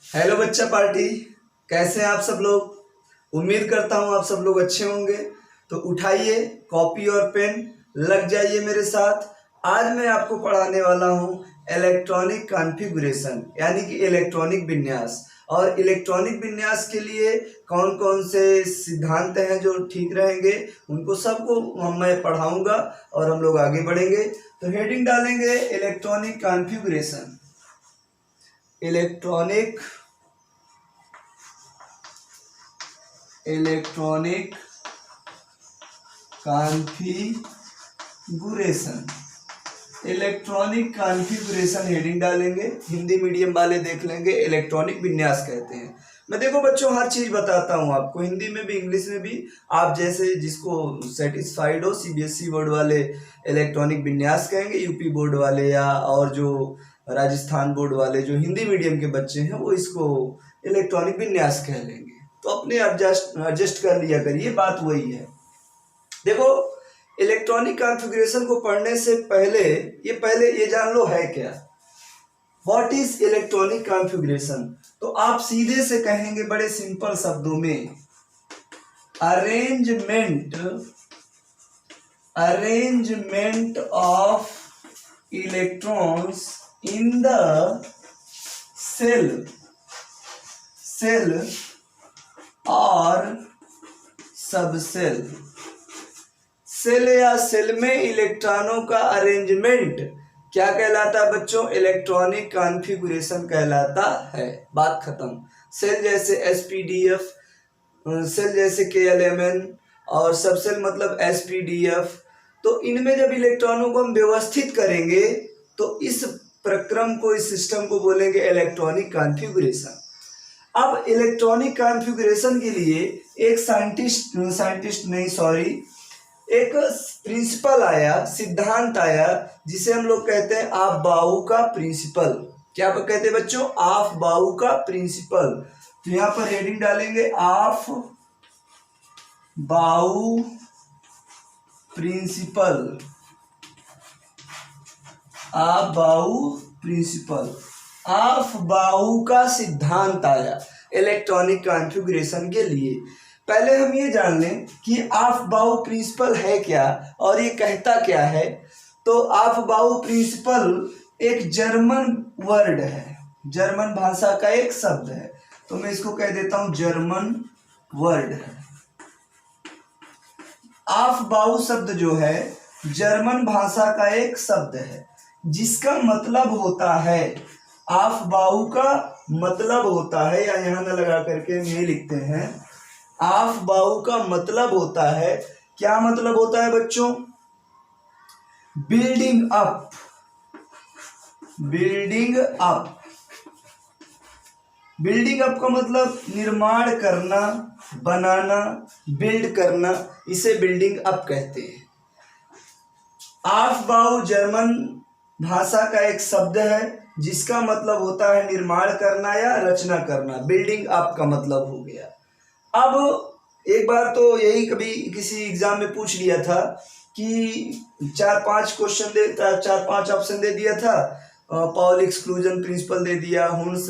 Hello बच्चा party, कैसे हैं आप सब लोग। उम्मीद करता हूं आप सब लोग अच्छे होंगे। तो उठाइए कॉपी और पेन, लग जाइए मेरे साथ। आज मैं आपको पढ़ाने वाला हूं इलेक्ट्रॉनिक कॉन्फ़िगरेशन यानी कि इलेक्ट्रॉनिक विन्यास। और इलेक्ट्रॉनिक विन्यास के लिए कौन कौन से सिद्धांत हैं जो ठीक रहेंगे, उनको सबको मैं पढ़ाऊंगा और हम लोग आगे बढ़ेंगे। तो हेडिंग डालेंगे electronic configuration. Electronic configuration. Electronic configuration heading डालेंगे। हिंदी मीडियम वाले देख लेंगे, इलेक्ट्रॉनिक विन्यास कहते हैं। मैं देखो बच्चों हर चीज बताता हूँ आपको, हिंदी में भी इंग्लिश में भी। आप जैसे जिसको सेटिस्फाइड हो, सीबीएसई बोर्ड वाले इलेक्ट्रॉनिक विन्यास कहेंगे, यूपी बोर्ड वाले या और जो राजस्थान बोर्ड वाले जो हिंदी मीडियम के बच्चे हैं वो इसको इलेक्ट्रॉनिक विन्यास कह लेंगे। तो अपने एडजस्ट कर लिया करिए, बात वही है। देखो इलेक्ट्रॉनिक कॉन्फ़िगरेशन को पढ़ने से पहले ये जान लो है क्या, व्हाट इज इलेक्ट्रॉनिक कॉन्फ़िगरेशन। तो आप सीधे से कहेंगे बड़े सिंपल शब्दों में, arrangement of electrons in the shell और सबसेल। सेल या सेल में इलेक्ट्रॉनों का अरेंजमेंट क्या कहलाता है बच्चों? इलेक्ट्रॉनिक कॉन्फ़िगरेशन कहलाता है। बात खत्म। सेल जैसे एसपीडीएफ, सेल जैसे केएलएमएन और सबसेल मतलब एसपीडीएफ। तो इनमें जब इलेक्ट्रॉनों को हम व्यवस्थित करेंगे तो इस प्रक्रम को, इस सिस्टम को बोलेंगे इलेक्ट्रॉनिक कॉन्फ़िगरेशन। अब इलेक्ट्रॉनिक कॉन्फ़िगरेशन के लिए एक प्रिंसिपल आया, सिद्धांत आया, जिसे हम लोग कहते हैं ऑफ-बाउ का प्रिंसिपल। क्या कहते हैं बच्चों? ऑफ-बाउ का प्रिंसिपल। तो यहां पर हेडिंग डालेंगे ऑफ-बाउ प्रिंसिपल। ऑफ-बाउ प्रिंसिपल, ऑफ-बाउ का सिद्धांत आया इलेक्ट्रॉनिक कॉन्फ़िगरेशन के लिए। पहले हम ये जान लें कि ऑफ-बाउ प्रिंसिपल है क्या और ये कहता क्या है। तो ऑफ-बाउ प्रिंसिपल एक जर्मन वर्ड है, जर्मन भाषा का एक शब्द है। तो मैं इसको कह देता हूं जर्मन वर्ड है। ऑफ-बाउ शब्द जो है जर्मन भाषा का एक शब्द है, जिसका मतलब होता है, ऑफ-बाउ का मतलब होता है, या यहां ना लगा करके ये लिखते हैं, ऑफ-बाउ का मतलब होता है, क्या मतलब होता है बच्चों? Building up. बिल्डिंग अप का मतलब निर्माण करना, बनाना, बिल्ड करना, इसे बिल्डिंग अप कहते हैं। ऑफ-बाउ जर्मन भाषा का एक शब्द है जिसका मतलब होता है निर्माण करना या रचना करना। बिल्डिंग अप का मतलब हो गया। अब एक बार तो यही कभी किसी एग्जाम में पूछ लिया था कि 4-5 ऑप्शन दे दिया था। पॉल एक्सक्लूजन प्रिंसिपल दे दिया, हुन्स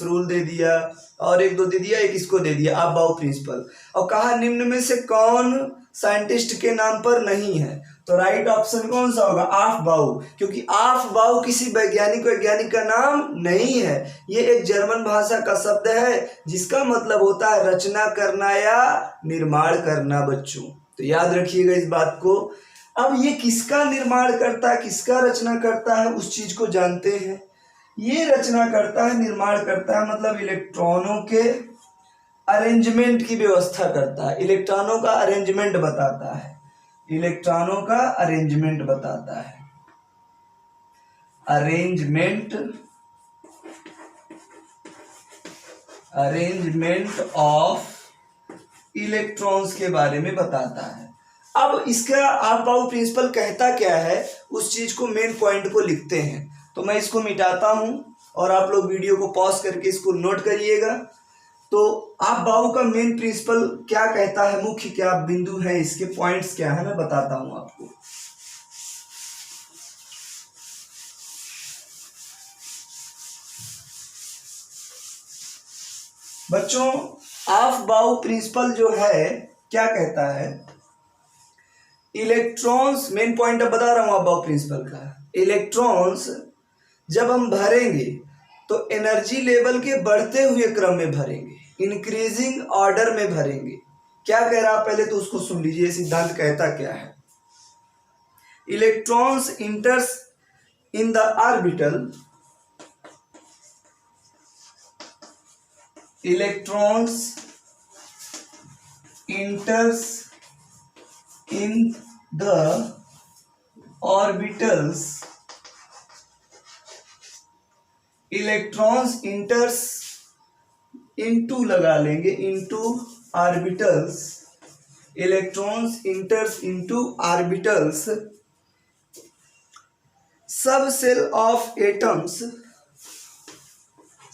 रूल दे दिया, और एक दो दे दिया, एक इसको दे दिया ऑफ-बाउ प्रिंसिपल, और कहा निम्न में से कौन साइंटिस्ट के नाम पर नहीं है। तो राइट ऑप्शन कौन सा होगा? ऑफ-बाउ, क्योंकि ऑफ-बाउ किसी वैज्ञानिक का नाम नहीं है। ये एक जर्मन भाषा का शब्द है जिसका मतलब होता है रचना करना या निर्माण करना बच्चों। तो याद रखिएगा इस बात को। अब ये किसका निर्माण करता है, किसका रचना करता है, उस चीज को जानते हैं। ये रचना करता है, निर्माण करता है, मतलब इलेक्ट्रॉनों के अरेंजमेंट की व्यवस्था करता है, इलेक्ट्रॉनों का अरेंजमेंट बताता है, इलेक्ट्रॉनों का अरेंजमेंट बताता है। अरेंजमेंट ऑफ इलेक्ट्रॉन्स के बारे में बताता है। अब इसका ऑफ-बाउ प्रिंसिपल कहता क्या है, उस चीज को, मेन पॉइंट को लिखते हैं। तो मैं इसको मिटाता हूं और आप लोग वीडियो को पॉज करके इसको नोट करिएगा। तो ऑफ-बाउ का मेन प्रिंसिपल क्या कहता है, मुख्य क्या बिंदु है, इसके पॉइंट्स क्या है, मैं बताता हूं आपको। बच्चों ऑफ बाउ प्रिंसिपल जो है क्या कहता है, इलेक्ट्रॉन्स, मेन पॉइंट अब बता रहा हूं ऑफ बाउ प्रिंसिपल का, इलेक्ट्रॉन्स जब हम भरेंगे तो एनर्जी लेवल के बढ़ते हुए क्रम में भरेंगे, इंक्रीजिंग ऑर्डर में भरेंगे। क्या कह रहा है पहले तो उसको सुन लीजिए, सिद्धांत कहता क्या है। Electrons enters in the orbital, electrons enters in the orbitals, electrons enters into लगा लेंगे, into orbitals, electrons enters into orbitals, sub shell of atoms,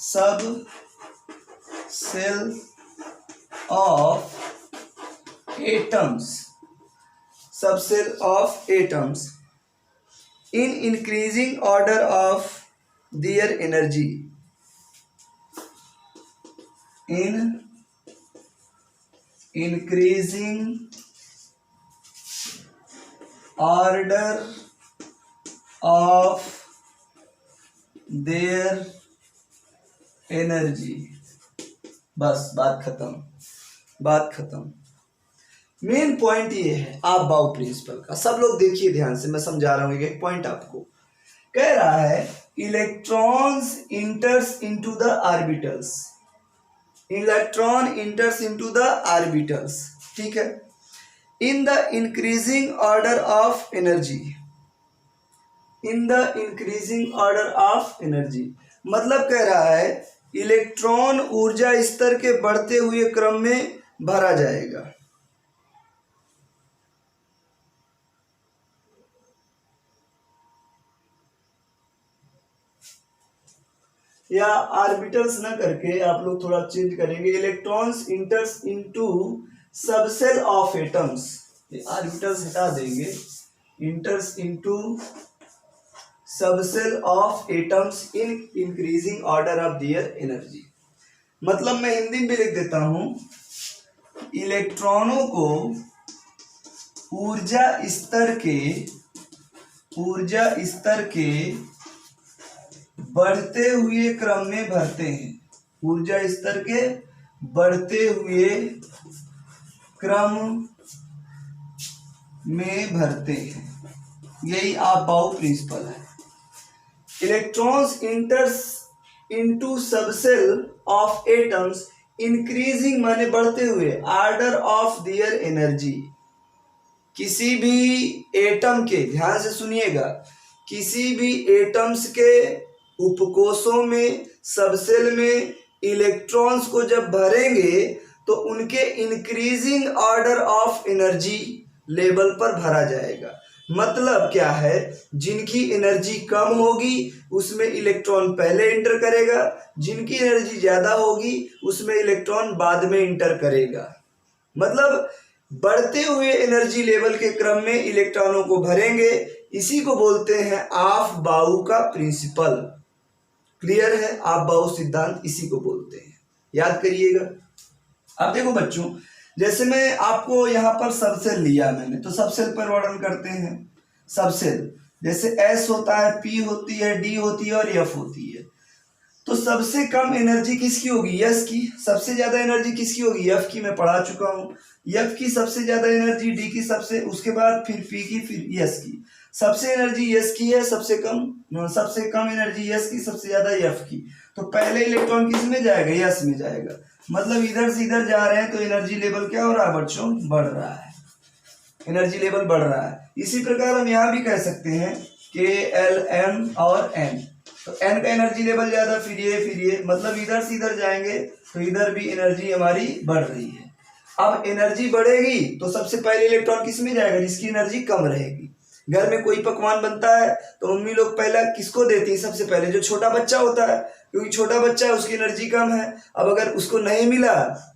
sub shell of atoms, sub shell of atoms in increasing order of their energy, in increasing order of their energy। बस बात खत्म, बात खत्म। Main point ये है आप बाउ principal का, सब लोग देखिए ध्यान से, मैं समझा रहा हूँ एक पॉइंट आपको। कह रहा है electrons enters into the orbitals, electron इंटर्स into the orbitals, ठीक है, in the increasing order of energy, in the increasing order of energy, मतलब कह रहा है इलेक्ट्रॉन ऊर्जा स्तर के बढ़ते हुए क्रम में भरा जाएगा। या ऑर्बिटल्स ना करके आप लोग थोड़ा चेंज करेंगे, electrons enters into subshell of atoms, orbitals हटा देंगे, इंटर्स into subshell of atoms in increasing order of their energy. मतलब मैं हिंदी में लिख देता हूं, इलेक्ट्रॉनों को ऊर्जा स्तर के बढ़ते हुए क्रम में भरते हैं, ऊर्जा स्तर के बढ़ते हुए क्रम में भरते हैं, यही आप बाउ प्रिंसिपल है। Electrons enters into subshell of atoms increasing माने बढ़ते हुए, ऑर्डर ऑफ देयर एनर्जी, किसी भी एटम के, ध्यान से सुनिएगा, किसी भी एटम्स के उपकोषों में, सबसेल में इलेक्ट्रॉन्स को जब भरेंगे तो उनके increasing order of energy level पर भरा जाएगा। मतलब क्या है, जिनकी एनर्जी कम होगी उसमें इलेक्ट्रॉन पहले इंटर करेगा, जिनकी एनर्जी ज़्यादा होगी उसमें इलेक्ट्रॉन बाद में इंटर करेगा। मतलब बढ़ते हुए एनर्जी लेवल के क्रम में इलेक्ट्रॉनों को भरेंगे, इसी को बोलते हैं ऑफ बाउ का प्रिंसिपल। क्लियर है, ऑफ बाउ सिद्धांत इसी को बोलते हैं, याद करिएगा। अब देखो बच्चों, जैसे मैं आपको यहाँ पर सबसेल लिया मैंने, तो सबसेल पर वर्णन करते हैं। सबसेल जैसे एस होता है, पी होती है, डी होती है और एफ होती है। तो सबसे कम एनर्जी किसकी होगी, एस की। सबसे ज्यादा एनर्जी किसकी होगी, एफ की, मैं पढ़ा चुका हूँ। एफ की सबसे ज्यादा एनर्जी, डी की सबसे, उसके बाद फिर पी की, फिर एस की। सबसे एनर्जी एस की है, सबसे कम एनर्जी एस की, सबसे ज्यादा एफ की। तो पहले इलेक्ट्रॉन किस में जाएगा, एस में जाएगा। मतलब इधर से इधर जा रहे हैं तो एनर्जी लेवल क्या हो रहा है बच्चों, बढ़ रहा है, एनर्जी लेवल बढ़ रहा है। इसी प्रकार हम यहाँ भी कह सकते हैं के एल एम और एन, तो एन का एनर्जी लेवल ज्यादा, फिर ये, मतलब इधर से इधर जाएंगे तो इधर भी एनर्जी हमारी बढ़ रही है। अब एनर्जी बढ़ेगी तो सबसे पहले इलेक्ट्रॉन किस में जाएगा, जिसकी एनर्जी कम रहेगी। घर में कोई पकवान बनता है तो मम्मी लोग पहला किसको देती है, सबसे पहले जो छोटा बच्चा होता है, क्योंकि छोटा बच्चा है उसकी एनर्जी कम है। अब अगर उसको नहीं मिला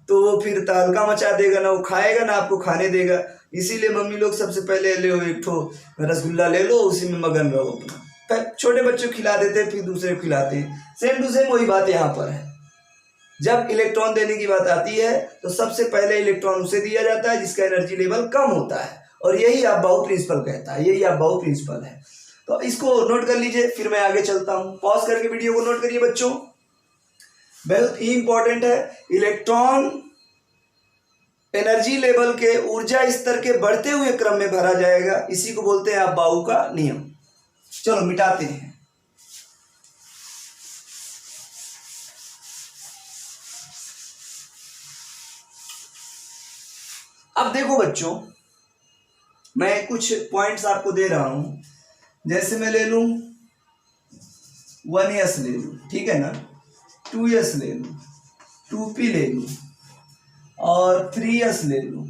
तो वो फिर तहलका मचा देगा, ना वो खाएगा ना आपको खाने देगा। इसीलिए मम्मी लोग सबसे पहले ले लो एक ठो रसगुल्ला ले लो, उसी में मगन रहो अपना। छोटे बच्चों को खिला देते हैं, फिर दूसरे को खिलाते हैं। सेम टू सेम वही बात यहाँ पर है। जब इलेक्ट्रॉन देने की बात आती है तो सबसे पहले इलेक्ट्रॉन उसे दिया जाता है जिसका एनर्जी लेवल कम होता है, और यही अबाउ प्रिंसिपल कहता है, यही अबाउ प्रिंसिपल है। तो इसको नोट कर लीजिए, फिर मैं आगे चलता हूं। पॉज करके वीडियो को नोट करिए बच्चों, बहुत ही इंपॉर्टेंट है। इलेक्ट्रॉन एनर्जी लेवल के ऊर्जा स्तर के बढ़ते हुए क्रम में भरा जाएगा, इसी को बोलते हैं अबाउ का नियम। चलो मिटाते हैं। अब देखो बच्चों, मैं कुछ पॉइंट्स आपको दे रहा हूं, जैसे मैं ले लूं 1s ले लूं, ठीक है ना, 2s ले लूं, 2p ले लूं, और 3s ले लूं,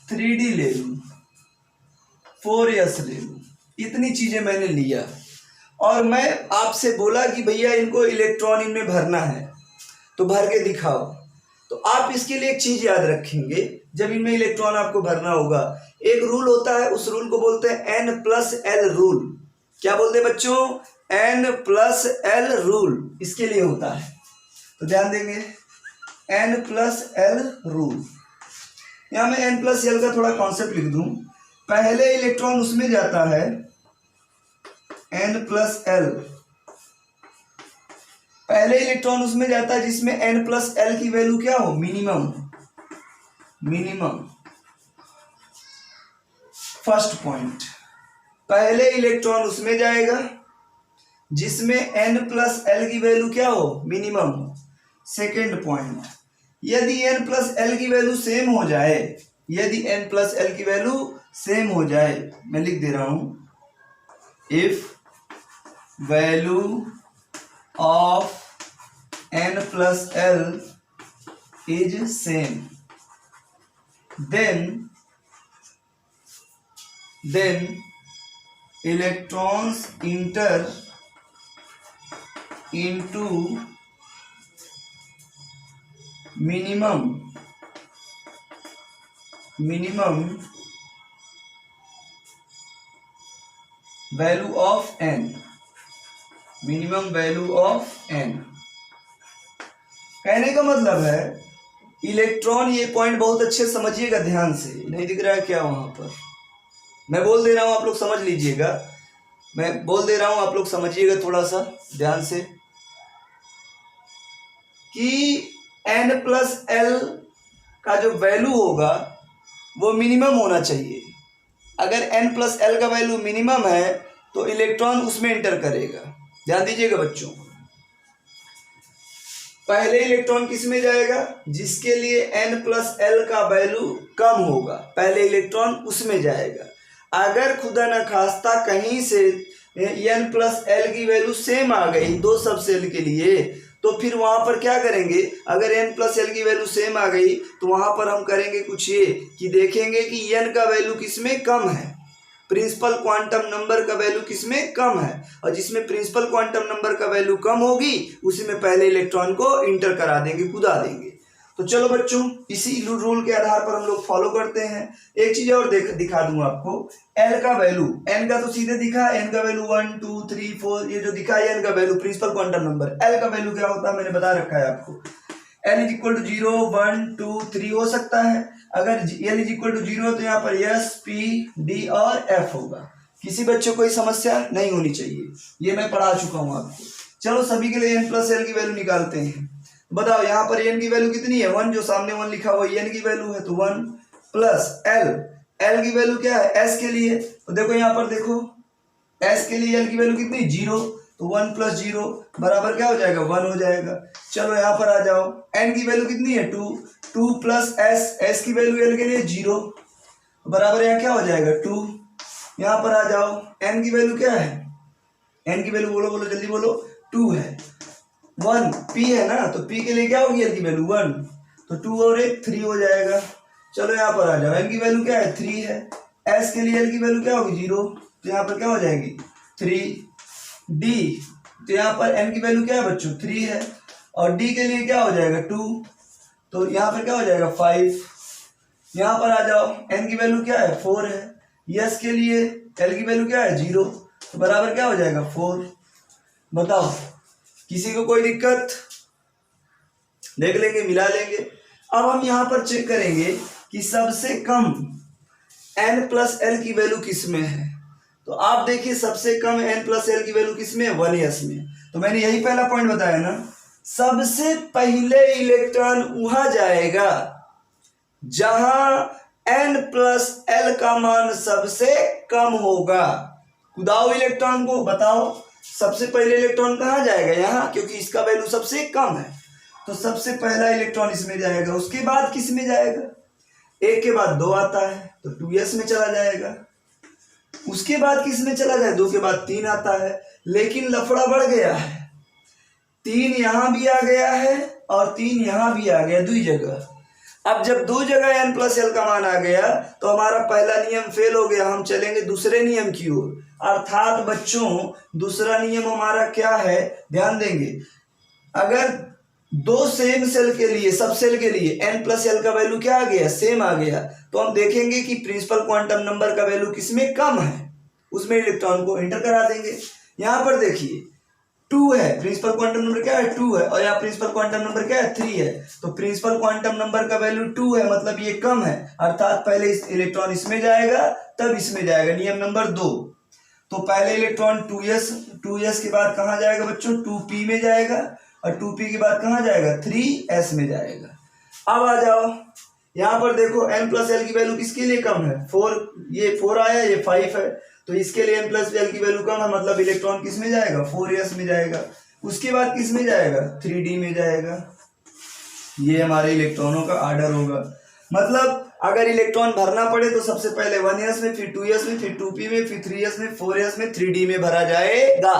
3d ले लूं, 4s ले लूं। इतनी चीजें मैंने लिया और मैं आपसे बोला कि भैया इनको इलेक्ट्रॉन इनमें भरना है, तो भर के दिखाओ। तो आप इसके लिए एक चीज याद रखेंगे, जब इनमें इलेक्ट्रॉन आपको भरना होगा, एक रूल होता है, उस रूल को बोलते हैं N+L रूल। क्या बोलते हैं बच्चों? N+L रूल इसके लिए होता है, तो ध्यान देंगे N+L रूल। यहां मैं N+L का थोड़ा कॉन्सेप्ट लिख दूं। पहले इलेक्ट्रॉन उसमें जाता है N+L, पहले इलेक्ट्रॉन उसमें जाता है जिसमें N+L की वैल्यू क्या हो? मिनिमम। फर्स्ट पॉइंट, पहले इलेक्ट्रॉन उसमें जाएगा जिसमें N+L की वैल्यू क्या हो? मिनिमम। सेकेंड पॉइंट, यदि N+L की वैल्यू सेम हो जाए, यदि N+L की वैल्यू सेम हो जाए, मैं लिख दे रहा हूं, if value of N+L is same, then electrons enter into minimum value of n, minimum value of n। कहने का मतलब है इलेक्ट्रॉन, ये पॉइंट बहुत अच्छे समझिएगा ध्यान से, नहीं दिख रहा है क्या वहां पर? मैं बोल दे रहा हूं, आप लोग समझ लीजिएगा, मैं बोल दे रहा हूं, आप लोग समझिएगा थोड़ा सा ध्यान से, कि N+L का जो वैल्यू होगा वो मिनिमम होना चाहिए। अगर N+L का वैल्यू मिनिमम है तो इलेक्ट्रॉन उसमें एंटर करेगा। ध्यान दीजिएगा बच्चों, पहले इलेक्ट्रॉन किस में जाएगा? जिसके लिए N+L का वैल्यू कम होगा, पहले इलेक्ट्रॉन उसमें जाएगा। अगर खुदा न खास्ता कहीं से N+L की वैल्यू सेम आ गई दो सब सेल के लिए, तो फिर वहां पर क्या करेंगे? अगर N+L की वैल्यू सेम आ गई तो वहां पर हम करेंगे कुछ ये कि देखेंगे कि N का वैल्यू किसमें कम है, प्रिंसिपल क्वांटम नंबर का वैल्यू किसमें कम है, और जिसमें प्रिंसिपल क्वांटम नंबर का वैल्यू कम होगी उसी में पहले इलेक्ट्रॉन को इंटर करा देंगे, कूदा देंगे। तो चलो बच्चों, इसी रूल के आधार पर हम लोग फॉलो करते हैं। एक चीज और दिखा दूं आपको, L का वैल्यू, N का तो सीधे दिखा, N का वैल्यू 1 2 3 4, ये जो दिखा है N का value principal quantum number. L का वैल्यू क्या होता है मैंने बता रखा है आपको, L = 0 1 2 3 हो सकता है। अगर L = 0 तो यहाँ पर S P D और F होगा। किसी बच्चे को कोई समस्या नहीं होनी चाहिए, ये मैं पढ़ा चुका हूँ आपको। चलो सभी के लिए N+L की वैल्यू निकालते हैं। बताओ यहाँ पर N की वैल्यू कितनी है? 1, जो सामने 1 लिखा हुआ N की वैल्यू है, तो 1 प्लस L की वैल्यू क्या है? S के लिए, तो देखो यहाँ पर देखो, S के लिए L की वैल्यू कितनी? 0, तो 1 + 0 बराबर क्या हो जाएगा? 1 हो जाएगा। चलो यहाँ पर आ जाओ, N की वैल्यू कितनी है? 2 प्लस S की वैल्यू L के लिए 0 बराबर यहाँ क्या हो जाएगा? 2। यहाँ पर आ जाओ, N की वैल्यू क्या है? N की वैल्यू बोलो जल्दी बोलो, 2 है। 1 P है ना, तो P के लिए क्या होगी L की वैल्यू? 1, तो 2 और 1 3 हो जाएगा। चलो यहाँ पर आ जाओ, N की वैल्यू क्या है? 3 है। S के लिए L की वैल्यू क्या होगी? 0, तो यहाँ पर क्या हो जाएगी? 3। D, तो यहाँ पर N की वैल्यू क्या है बच्चों? 3 है, और D के लिए क्या हो जाएगा? 2, तो यहाँ पर क्या हो जाएगा? 5। यहाँ पर आ जाओ, N की वैल्यू क्या है? 4 है। S के लिए L की वैल्यू क्या है? 0, तो बराबर क्या हो जाएगा? 4। बताओ, किसी को कोई दिक्कत? देख लेंगे, मिला लेंगे। अब हम यहाँ पर चेक करेंगे कि सबसे कम n+l की वैल्यू किस में है। तो आप देखिए सबसे कम n+l की वैल्यू किस में है, 1s में। तो मैंने यही पहला पॉइंट बताया ना, सबसे पहले इलेक्ट्रॉन वहां जाएगा जहां n+l का मान सबसे कम होगा। कुदाओ इलेक्ट्रॉन को, बताओ सबसे पहले इलेक्ट्रॉन कहाँ जाएगा, यहाँ, क्योंकि इसका वैल्यू सबसे कम है। तो सबसे पहला इलेक्ट्रॉन इसमें जाएगा, उसके बाद किस में जाएगा, 1 के बाद 2 आता है तो 2s में चला जाएगा। उसके बाद किस में चला जाए, 2 के बाद 3 आता है। लेकिन लफड़ा बढ़ गया है, 3 यहां भी आ गया है और 3 यहां भी आ गया, 2 जगह। अब जब 2 जगह n+l का मान आ गया तो हमारा पहला नियम फेल हो गया, हम चलेंगे दूसरे नियम की ओर। अर्थात बच्चों दूसरा नियम हमारा क्या है, ध्यान देंगे, अगर 2 सेम सेल के लिए, सब सेल के लिए n+l का वैल्यू क्या आ गया, सेम आ गया, तो हम देखेंगे कि प्रिंसिपल क्वांटम नंबर का वैल्यू किसमें कम है, उसमें इलेक्ट्रॉन को एंटर करा देंगे। यहां पर देखिए 2 है, प्रिंसिपल क्वांटम नंबर क्या है, 2 है, और यहाँ प्रिंसिपल क्वांटम नंबर क्या है, 3 है। तो प्रिंसिपल क्वांटम नंबर का वैल्यू 2 है, मतलब ये कम है, अर्थात पहले इलेक्ट्रॉन इसमें जाएगा तब इसमें जाएगा। नियम नंबर 2, तो पहले इलेक्ट्रॉन 2s के बाद कहाँ जाएगा बच्चों, 2p में जाएगा, और 2p के बाद कहाँ जाएगा, 3s में जाएगा। अब आ जाओ यहाँ पर देखो n+l की वैल्यू किसके लिए कम है, 4, ये 4 आया, ये 5 है, तो इसके लिए n+l की वैल्यू कम है, मतलब इलेक्ट्रॉन किस में जाएगा, 4s में जाएगा। उसके बाद किस में जाएगा, 3d में जाएगा। ये हमारे इलेक्ट्रॉनों का ऑर्डर होगा। मतलब अगर इलेक्ट्रॉन भरना पड़े तो सबसे पहले 1s में, फिर 2s में, फिर 2p में, फिर 3s में, 4s में, 3d में भरा जाएगा।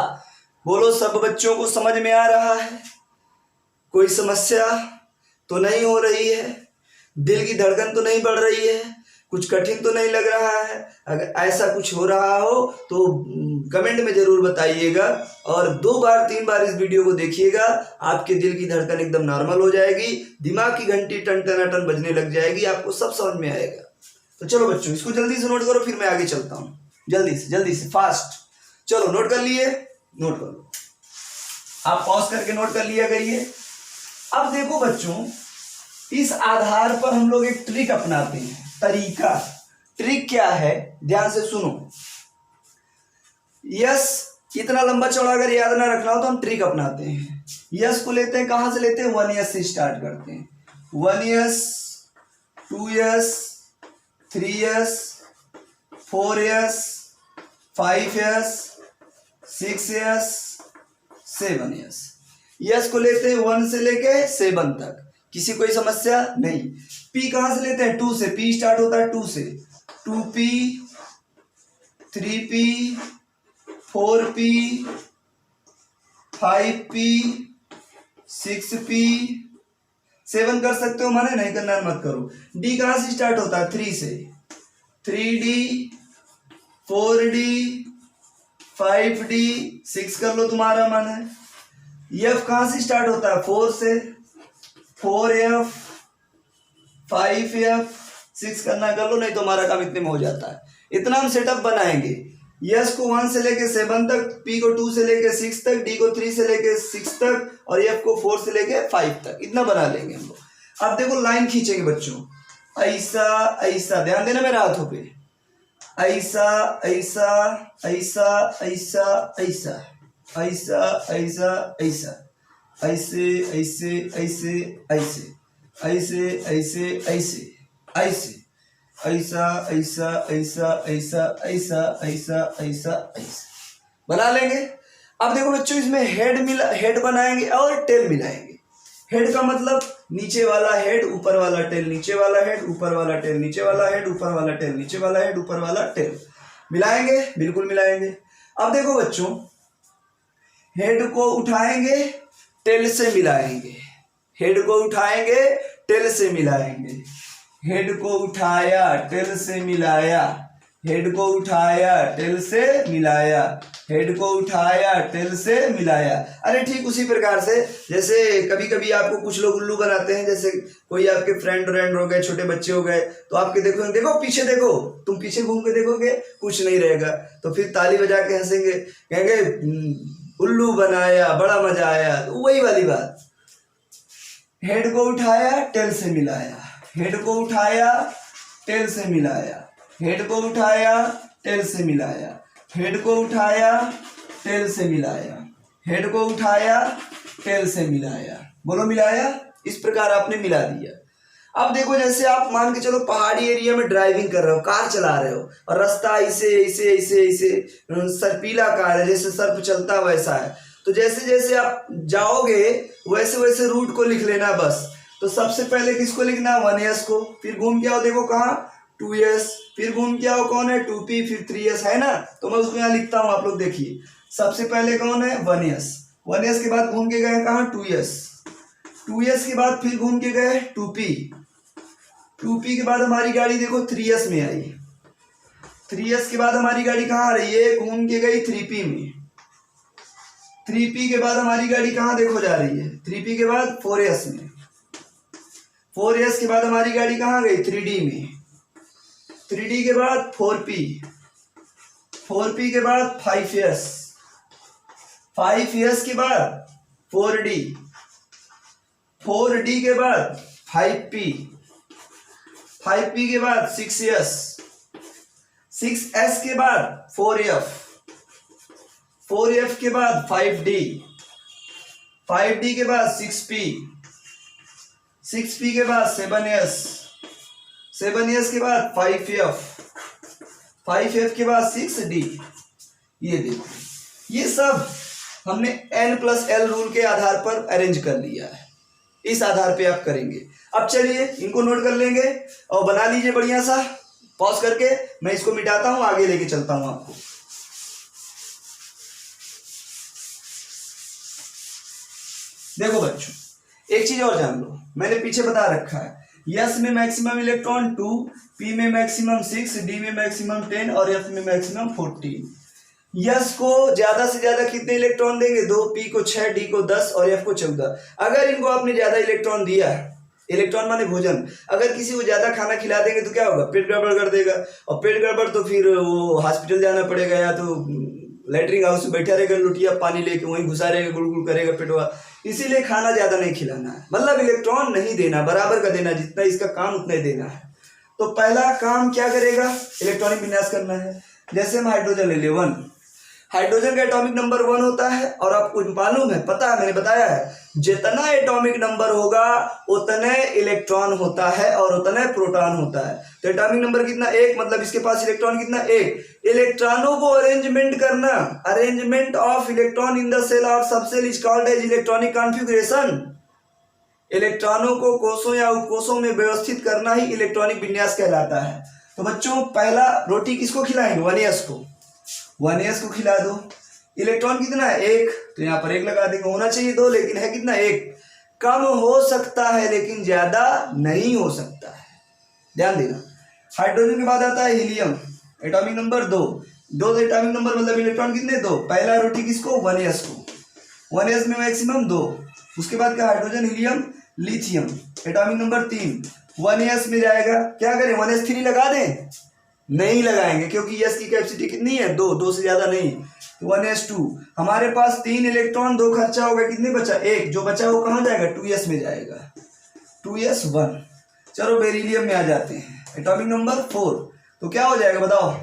बोलो सब बच्चों को समझ में आ रहा है, कोई समस्या तो नहीं हो रही है, दिल की धड़कन तो नहीं बढ़ रही है, कुछ कठिन तो नहीं लग रहा है। अगर ऐसा कुछ हो रहा हो तो कमेंट में जरूर बताइएगा, और 2 बार 3 बार इस वीडियो को देखिएगा, आपके दिल की धड़कन एकदम नॉर्मल हो जाएगी, दिमाग की घंटी टन टन टन बजने लग जाएगी, आपको सब समझ में आएगा। तो चलो बच्चों इसको जल्दी से नोट करो, फिर मैं आगे चलता हूँ, जल्दी से फास्ट। चलो नोट कर लिए, नोट कर लो, आप पॉज करके नोट कर लिया करिए। अब देखो बच्चों, इस आधार पर हम लोग एक ट्रिक अपनाते हैं, तरीका। ट्रिक क्या है, ध्यान से सुनो। यस इतना लंबा चौड़ा अगर याद ना रखना हो तो हम ट्रिक अपनाते हैं। यस को लेते हैं, कहां से लेते हैं, 1s से स्टार्ट करते हैं। 1s, 2s, 3s, 4s, 5s, 6s, 7s। Yes को लेते हैं 1 से लेके 7 तक, किसी कोई समस्या नहीं। पी कहां से लेते हैं, 2 से, पी स्टार्ट होता है 2 से, 2p, 3p, 4p, 5p, 6p, 7 कर सकते हो, माने नहीं करना मत करो। डी कहां से स्टार्ट होता है, 3 से, 3d, 4d, 5d, 6 कर लो, तुम्हारा मन है। एफ कहां से स्टार्ट होता है, 4 से, 4f, 5f, 6 करना कर लो, नहीं तो हमारा काम इतने में हो जाता है। इतना हम सेटअप बनाएंगे। यस को 1 से लेके 7 तक, पी को 2 से लेके 6 तक, डी को 3 से लेके 6 तक, और एफ को 4 से लेके 5 तक, इतना बना लेंगे हम लोग। अब देखो लाइन खींचेंगे बच्चों, ऐसा ऐसा, ध्यान देना मेरे हाथों पे, ऐसा ऐसा ऐसा ऐसा ऐसा ऐसा ऐसा ऐसा, ऐसे ऐसे ऐसे ऐसे ऐसे ऐसे ऐसे ऐसे, ऐसा ऐसा ऐसा ऐसा ऐसा ऐसा ऐसा ऐसा बना लेंगे। अब देखो बच्चों, इसमें हेड बनाएंगे और टेल मिलाएंगे। हेड का मतलब नीचे वाला हेड, ऊपर वाला टेल, नीचे वाला हेड, ऊपर वाला टेल, नीचे वाला हेड, ऊपर वाला टेल, नीचे वाला हेड, ऊपर वाला टेल। मिलाएंगे, बिल्कुल मिलाएंगे। अब देखो बच्चों, हेड को उठाएंगे, टेल से मिलाएंगे, हेड को उठाएंगे, टेल से मिलाएंगे, हेड को उठाया, टेल से मिलाया, हेड को उठाया, टेल से मिलाया, हेड को उठाया, टेल से मिलाया। अरे ठीक उसी प्रकार से जैसे कभी कभी आपको कुछ लोग उल्लू बनाते हैं, जैसे कोई आपके फ्रेंड हो गए, छोटे बच्चे हो गए, तो आपके देखो पीछे देखो, तुम पीछे घूम के देखोगे कुछ नहीं रहेगा, तो फिर ताली बजा के हंसेंगे, कहेंगे उल्लू बनाया, बड़ा मजा आया। तो वही वाली बात, हेड को उठाया टेल से मिलाया, हेड को उठाया टेल से मिलाया, हेड को उठाया टेल से मिलाया, हेड को उठाया टेल से मिलाया, हेड को उठाया टेल से मिलाया। बोलो मिलाया? इस प्रकार आपने मिला दिया। अब देखो जैसे आप मान के चलो पहाड़ी एरिया में ड्राइविंग कर रहे हो, कार चला रहे हो और रास्ता ऐसे ऐसे ऐसे ऐसे सर्पीला कार है, जैसे सर्प चलता वैसा है, तो जैसे जैसे आप जाओगे वैसे वैसे रूट को लिख लेना बस। तो सबसे पहले किसको लिखना? 1s को, फिर घूम के आओ देखो कहाँ 2s, फिर घूम के आओ कौन है 2p, फिर 3s है ना। तो मैं उसको यहाँ लिखता हूँ, आप लोग देखिए। सबसे पहले कौन है 1s, 1s के बाद घूम के गए कहाँ 2s, 2s के बाद फिर घूम के गए 2p, 2p के बाद हमारी गाड़ी देखो 3s में आई, 3s के बाद हमारी गाड़ी कहाँ आ रही है? घूम के गई 3p में, 3p के बाद हमारी गाड़ी कहाँ देखो जा रही है? 3p के बाद 4s में, 4s के बाद हमारी गाड़ी कहाँ गई? 3d में, 3d के बाद 4p, 4p के बाद 5s, 5s के बाद 4d, 4d के बाद 5p, 5p के बाद 6s, 6s के बाद 4f, 4f के बाद 5d, 5d के बाद 6p, 6p के बाद 7s, 7s के बाद 5f, 5f के बाद 6d। ये देखो, ये सब हमने n+l रूल के आधार पर अरेंज कर लिया है। इस आधार पे आप करेंगे। अब चलिए इनको नोट कर लेंगे और बना लीजिए बढ़िया सा। पॉज करके मैं इसको मिटाता हूं, आगे लेके चलता हूं आपको। देखो बच्चों, एक चीज और जान लो, मैंने पीछे बता रखा है यस में मैक्सिमम इलेक्ट्रॉन 2, पी में मैक्सिमम 6, डी में मैक्सिमम 10 और एफ में मैक्सिमम 14। यस को ज्यादा से ज्यादा कितने इलेक्ट्रॉन देंगे? 2, पी को 6, डी को 10 और एफ को 14। अगर इनको आपने ज्यादा इलेक्ट्रॉन दिया है, इलेक्ट्रॉन माने भोजन, अगर किसी को ज्यादा खाना खिला देंगे तो क्या होगा? पेट गड़बड़ कर देगा, और पेट गड़बड़ तो फिर वो हॉस्पिटल जाना पड़ेगा, या तो लैट्रिन हाउस में बैठा रहेगा लुटिया पानी लेके, वहीं घुसा रहेगा, गुड़गुड़ करेगा पेटवा। इसीलिए खाना ज्यादा नहीं खिलाना है, मतलब इलेक्ट्रॉन नहीं देना, बराबर का देना, जितना इसका काम उतना ही देना है। तो पहला काम क्या करेगा? इलेक्ट्रॉनिक विन्यास करना है। जैसे हम हाइड्रोजन ले ले 1, हाइड्रोजन का एटॉमिक नंबर 1 होता है, और आपको मालूम है, पता है, मैंने बताया है, जितना एटॉमिक नंबर होगा उतने इलेक्ट्रॉन होता है और उतने प्रोटॉन होता है। तो एटॉमिक नंबर कितना? 1, मतलब इसके पास इलेक्ट्रॉन कितना? 1। इलेक्ट्रॉनों को अरेंजमेंट करना, arrangement of electron in the shell और subshell is called as electronic configuration. इलेक्ट्रॉनों को कोषों या उपकोषों में व्यवस्थित करना ही इलेक्ट्रॉनिक विन्यास कहलाता है। तो बच्चों, पहला रोटी किसको खिलाएंगे? 1s को, 1s को खिला दो। इलेक्ट्रॉन कितना है? 1, तो यहाँ पर 1 लगा देंगे। होना चाहिए 2, लेकिन है कितना? 1। कम हो सकता है लेकिन ज्यादा नहीं हो सकता है, ध्यान देना। हाइड्रोजन के बाद आता है helium, atomic number 2। 2 atomic number मतलब इलेक्ट्रॉन कितने? 2। पहला रोटी किसको? 1s को, 1s में मैक्सिमम 2। उसके बाद क्या? Hydrogen, helium, lithium, atomic number 3 1s में जाएगा। क्या करें? 1s3 लगा दें? नहीं लगाएंगे, क्योंकि यस की कैपेसिटी कितनी है? 2 से ज्यादा नहीं। 1s2, हमारे पास 3 इलेक्ट्रॉन, 2 खर्चा हो गया, कितने बचा? 1। जो बचा वो कहाँ जाएगा? 2s में जाएगा, 2s1। चलो बेरिलियम में आ जाते हैं, एटॉमिक नंबर 4। तो क्या हो जाएगा बताओ?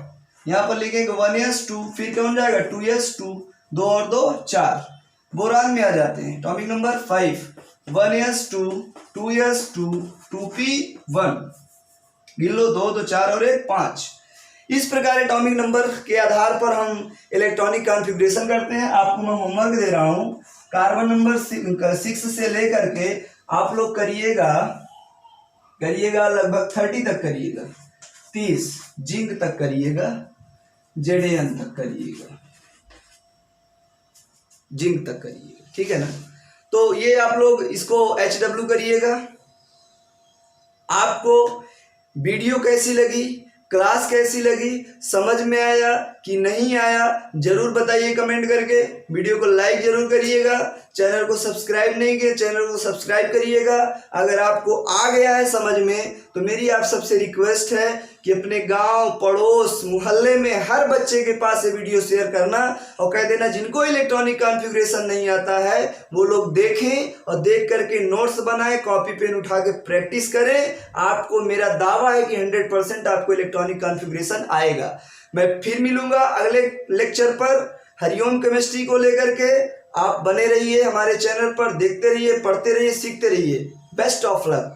यहाँ पर लिखेंगे 1s2, फिर कौन जाएगा? 2s2, 2 और 2 4। बोरान में आ जाते हैं, atomic number 5, 1s2, 2s2, 2p1। गिन लो, 2 तो 4 और 1 5। इस प्रकार एटॉमिक नंबर के आधार पर हम इलेक्ट्रॉनिक कॉन्फ़िगरेशन करते हैं। आपको मैं होमवर्क दे रहा हूँ, कार्बन नंबर 6 से लेकर के आप लोग करिएगा लगभग 30 तक करिएगा, 30 जिंक तक करिएगा, Zn तक करिएगा, जिंक तक करिएगा, ठीक है ना। तो ये आप लोग इसको HW करिएगा। आपको वीडियो कैसी लगी, क्लास कैसी लगी, समझ में आया कि नहीं आया, जरूर बताइए कमेंट करके। वीडियो को लाइक जरूर करिएगा, चैनल को सब्सक्राइब नहीं किया चैनल को सब्सक्राइब करिएगा। अगर आपको आ गया है समझ में तो मेरी आप सबसे रिक्वेस्ट है कि अपने गांव, पड़ोस, मोहल्ले में हर बच्चे के पास ये वीडियो शेयर करना और कह देना जिनको इलेक्ट्रॉनिक कॉन्फ़िगरेशन नहीं आता है वो लोग देखें और देख करके नोट्स बनाएं, कॉपी पेन उठा के प्रैक्टिस करें। आपको मेरा दावा है कि 100% आपको इलेक्ट्रॉनिक कॉन्फ़िगरेशन आएगा। मैं फिर मिलूंगा अगले लेक्चर पर हरिओम केमिस्ट्री को लेकर के। आप बने रहिए हमारे चैनल पर, देखते रहिए, पढ़ते रहिए, सीखते रहिए। Best of luck.